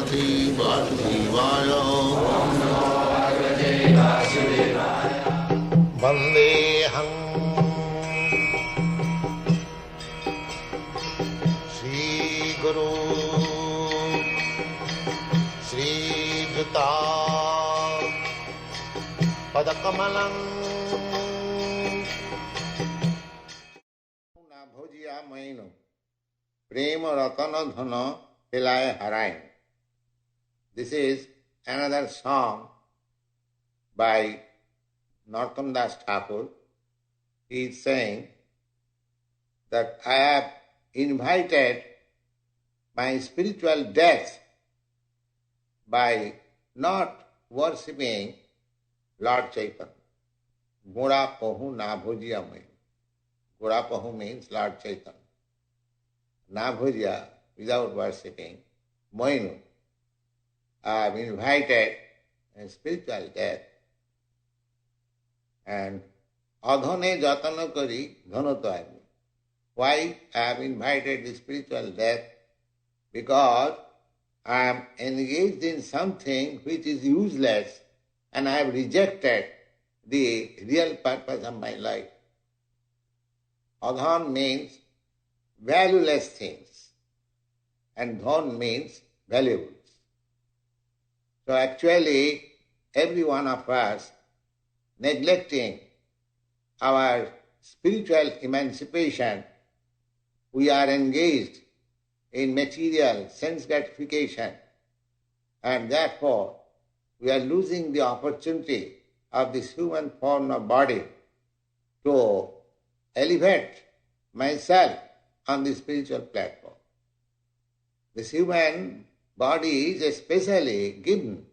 Bhagavate Vasudevaya. Vandeham Shri Guru Shri Juta Padakamalam Na Bhojiya Maino Prema Ratana Dhana Hilaya Harain. This is another song by Narottam Das Thakur. He is saying that I have invited my spiritual death by not worshipping Lord Chaitanya. Gora Pahu Na Bhojiya Mai. Gora Pahu means Lord Chaitanya. Na Bhojiya, without worshipping, Moinu. I have invited a spiritual death. And adhane jatana kari dhanato agni. Why I have invited the spiritual death? Because I am engaged in something which is useless and I have rejected the real purpose of my life. Adhan means valueless things and dhan means valuables. So actually every one of us neglecting our spiritual emancipation, we are engaged in material sense gratification and therefore we are losing the opportunity of this human form of body to elevate myself on the spiritual platform. This human body is especially given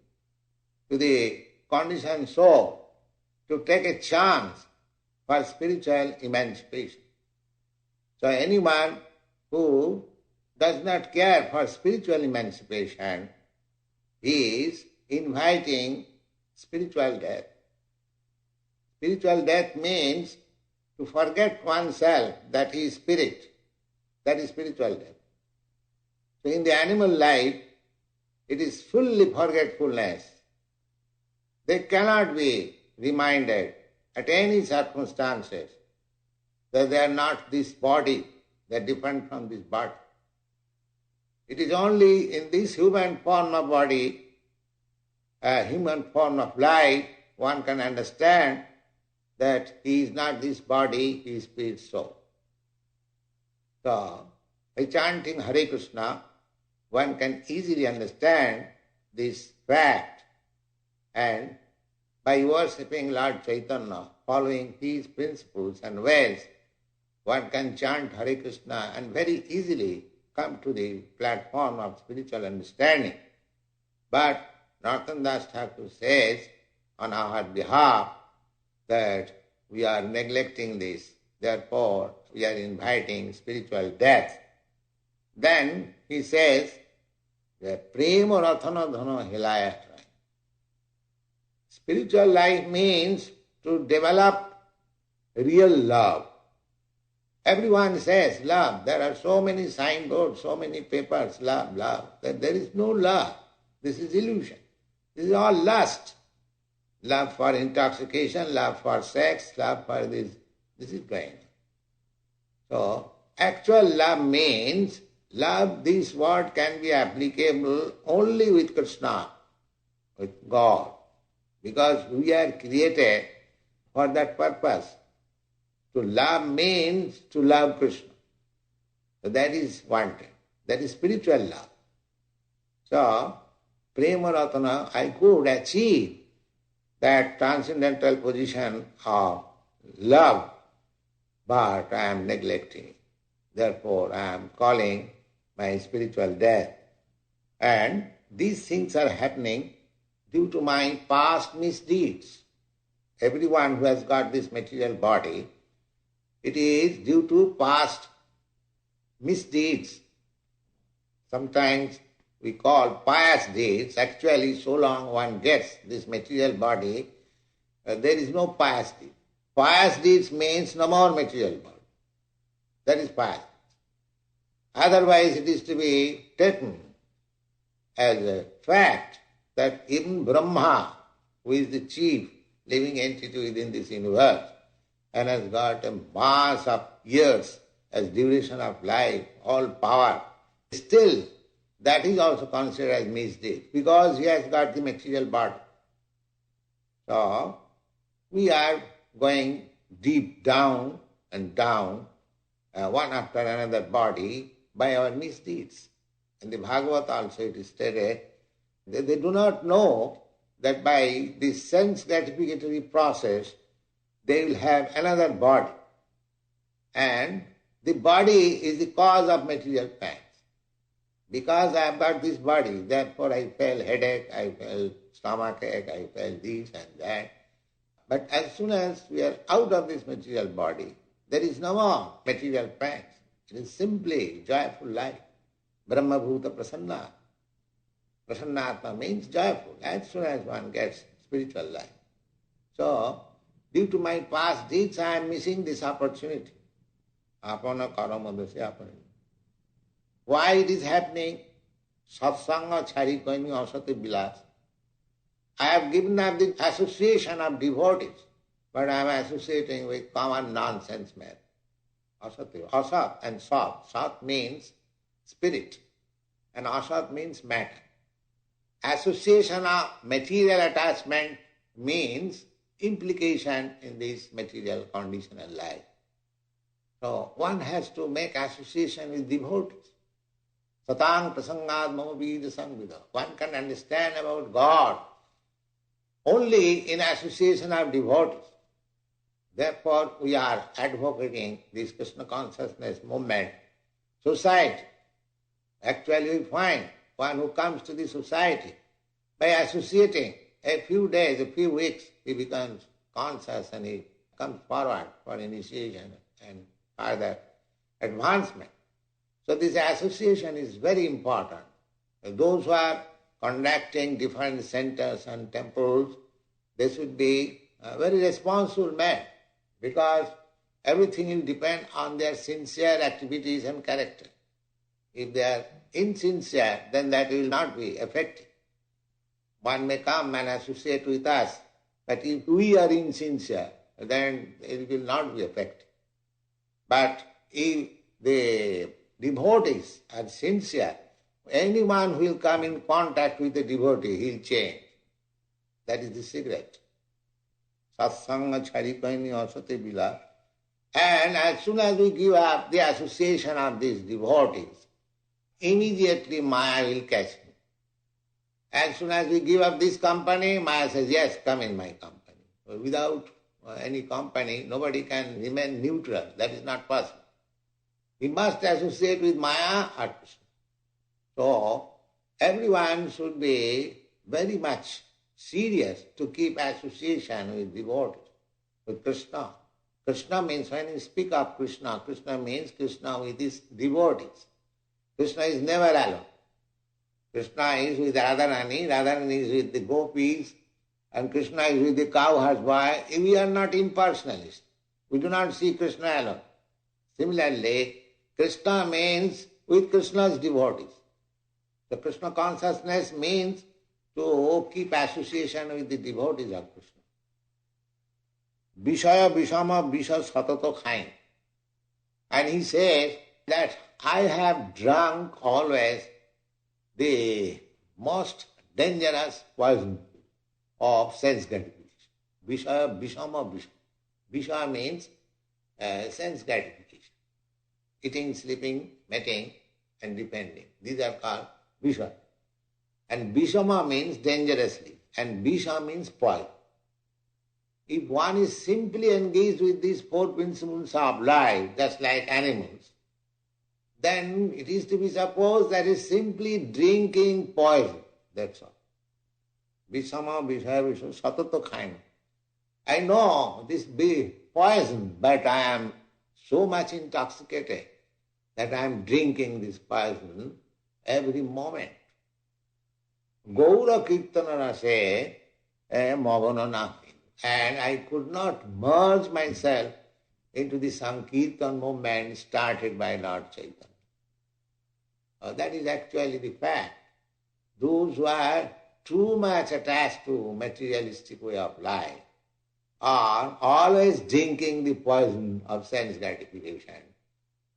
to the conditioned soul to take a chance for spiritual emancipation. So anyone who does not care for spiritual emancipation is inviting spiritual death. Spiritual death means to forget oneself that he is spirit. That is spiritual death. So in the animal life, it is fully forgetfulness. They cannot be reminded at any circumstances that they are not this body, they are different from this body. It is only in this human form of body, a human form of life, one can understand that he is not this body, he is spirit soul. So, by chanting Hare Krishna, one can easily understand this fact, and by worshipping Lord Chaitanya, following his principles and ways, one can chant Hare Krishna and very easily come to the platform of spiritual understanding. But Narottam Das Thakur says on our behalf that we are neglecting this, therefore we are inviting spiritual death. Then he says, Prema Ratana Dhana Hilaya. Spiritual life means to develop real love. Everyone says love. There are so many signboards, so many papers, love, love. That there is no love. This is illusion. This is all lust. Love for intoxication, love for sex, love for this. This is going on. So, actual love means love, this word can be applicable only with Krishna, with God. Because we are created for that purpose. To love means to love Krishna. So that is wanted. That is spiritual love. So, Prema Ratana, I could achieve that transcendental position of love, but I am neglecting it. Therefore, I am calling my spiritual death. And these things are happening due to my past misdeeds. Everyone who has got this material body, it is due to past misdeeds. Sometimes we call pious deeds. Actually, so long one gets this material body, there is no pious deed. Pious deeds means no more material body. That is pious. Otherwise it is to be taken as a fact that even Brahma, who is the chief living entity within this universe and has got a mass of years as duration of life, all power, still that is also considered as misdeed because he has got the material body. So we are going deep down and down, one after another body by our misdeeds. In the Bhagavad also it is stated that they do not know that by this sense gratificatory process they will have another body. And the body is the cause of material pains. Because I have got this body, therefore I feel headache, I feel stomach ache, I feel this and that. But as soon as we are out of this material body, there is no more material pains. It is simply joyful life. Brahma Bhuta Prasanna. Prasannatma means joyful as soon as one gets spiritual life. So, due to my past deeds, I am missing this opportunity. Apana karamadasya apana. Why it is happening? Satsanga chari koini asati bilas. I have given up the association of devotees, but I am associating with common nonsense men. Asati, asat and sat. Sat means spirit, and asat means matter. Association of material attachment means implication in this material conditional life. So one has to make association with devotees. Satang prasangad mama vida samvida. One can understand about God only in association of devotees. Therefore we are advocating this Krishna consciousness movement. Society. Actually we find one who comes to the society by associating a few days, a few weeks, he becomes conscious and he comes forward for initiation and further advancement. So this association is very important. Those who are conducting different centers and temples, they should be very responsible men because everything will depend on their sincere activities and character. If they are insincere, then that will not be effective. One may come and associate with us, but if we are insincere, then it will not be effective. But if the devotees are sincere, anyone who will come in contact with the devotee, he will change. That is the secret. Satsanga charikaini asate bila. And as soon as we give up the association of these devotees, immediately Maya will catch me. As soon as we give up this company, Maya says, yes, come in my company. Without any company, nobody can remain neutral. That is not possible. We must associate with Maya or Krishna. So, everyone should be very much serious to keep association with devotees, with Krishna. Krishna means, when you speak of Krishna, Krishna means Krishna with his devotees. Krishna is never alone. Krishna is with Radharani, Radharani is with the gopis, and Krishna is with the cowherd's boy. We are not impersonalists. We do not see Krishna alone. Similarly, Krishna means with Krishna's devotees. The Krishna consciousness means to keep association with the devotees of Krishna. Vishaya Vishama Visha Satato Khain. And he says that I have drunk always the most dangerous poison of sense gratification. Vishaya Vishama Visha. Visha means sense gratification. Eating, sleeping, mating and depending. These are called Visha. And Vishama means dangerously, and Visha means poison. If one is simply engaged with these four principles of life, just like animals, then it is to be supposed that is simply drinking poison. That's all. Vishama, Vishaya, Visha, Satato Khaina. I know this be poison, but I am so much intoxicated that I am drinking this poison every moment. Gaura Kirtana Rase Magana Nahin. And I could not merge myself into the Sankirtan movement started by Lord Chaitanya. That is actually the fact. those who are too much attached to materialistic way of life are always drinking the poison of sense gratification.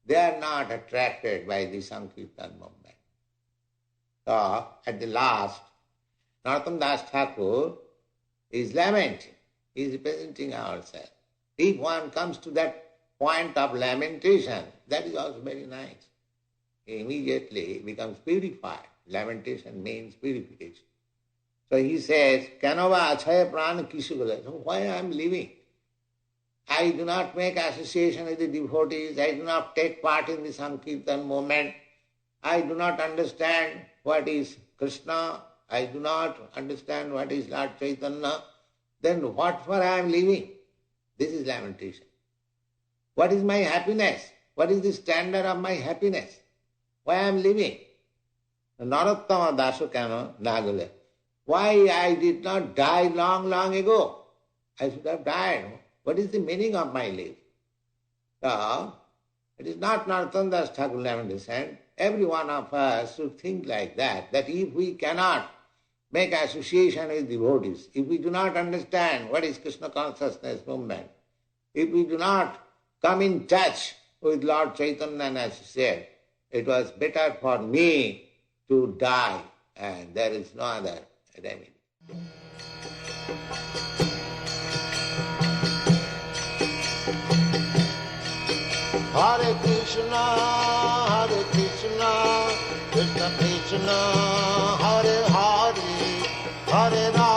They are not attracted by the Sankirtan movement. So, at the last, Narottam Das Thakur is lamenting, he is representing ourselves. If one comes to that point of lamentation, that is also very nice. He immediately becomes purified. Lamentation means purification. So he says, Kanava achaya prana kisugala. So why I am living? I do not make association with the devotees. I do not take part in the Sankirtan movement. I do not understand what is Krishna. I do not understand what is Lord Chaitanya. Then what for I am living? This is lamentation. What is my happiness? What is the standard of my happiness? Why I am living? Narottama Dasu Kano Nagale. Why I did not die long ago? I should have died. What is the meaning of my life? So, it is not Narottam Das Thakur lamentation. Every one of us should think like that if we cannot make association with devotees, if we do not understand what is Krishna consciousness movement, if we do not come in touch with Lord Chaitanya and associate, it was better for me to die, and there is no other remedy. Hare Krishna, Krishna Krishna, Hare Hare, Hare Rama.